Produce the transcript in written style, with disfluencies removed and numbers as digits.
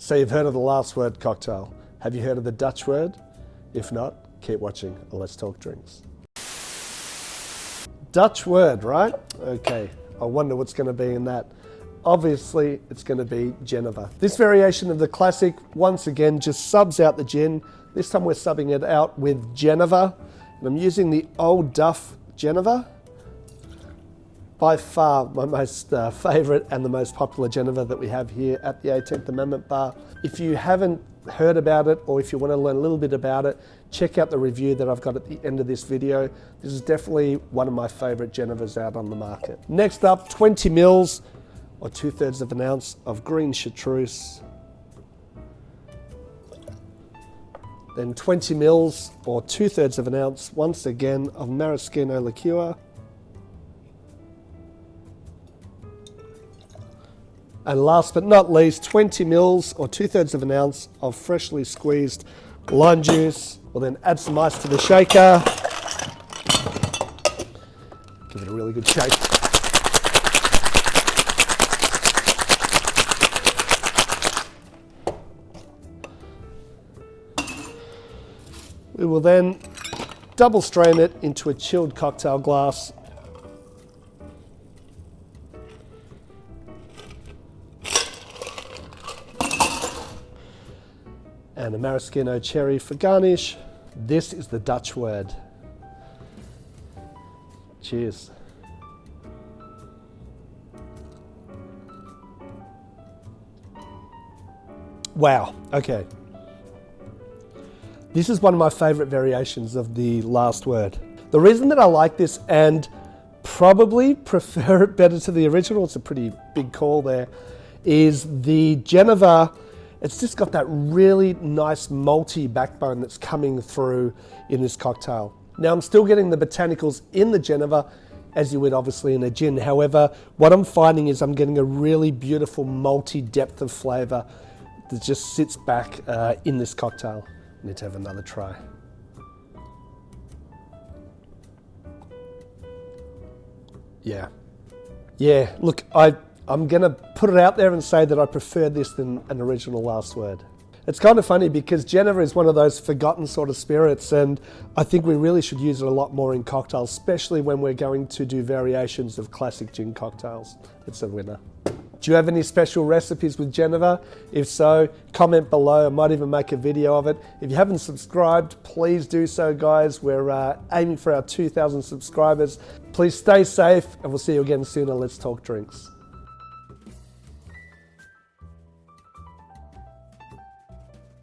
So you've heard of the last word cocktail. Have you heard of the Dutch word? If not, keep watching and let's talk drinks. Dutch word, right? Okay, I wonder what's going to be in that. Obviously, it's going to be Genever. This variation of the classic, once again, just subs out the gin. This time we're subbing it out with Genever. And I'm using the Old Duff Genever. By far my most favourite and the most popular Genever that we have here at the 18th Amendment Bar. If you haven't heard about it, or if you want to learn a little bit about it, check out the review that I've got at the end of this video. This is definitely one of my favourite Genevers out on the market. Next up, 20 mils, or 2/3 of an ounce of green Chartreuse. Then 20 mils, or 2/3 of an ounce, once again, of Maraschino Liqueur. And last but not least, 20 mils or 2/3 of an ounce of freshly squeezed lime juice. We'll then add some ice to the shaker. Give it a really good shake. We will then double strain it into a chilled cocktail glass. And a maraschino cherry for garnish. This is the Dutch word. Cheers. Wow, okay. This is one of my favorite variations of the last word. The reason that I like this and probably prefer it better to the original, it's a pretty big call there, is the Genever. It's just got that really nice malty backbone that's coming through in this cocktail. Now I'm still getting the botanicals in the Genever, as you would obviously in a gin. However, what I'm finding is I'm getting a really beautiful malty depth of flavour that just sits back in this cocktail. I need to have another try. Yeah, look, I'm going to put it out there and say that I prefer this than an original last word. It's kind of funny because Genever is one of those forgotten sort of spirits, and I think we really should use it a lot more in cocktails, especially when we're going to do variations of classic gin cocktails. It's a winner. Do you have any special recipes with Genever? If so, comment below. I might even make a video of it. If you haven't subscribed, please do so, guys. We're aiming for our 2,000 subscribers. Please stay safe, and we'll see you again soon on Let's Talk Drinks.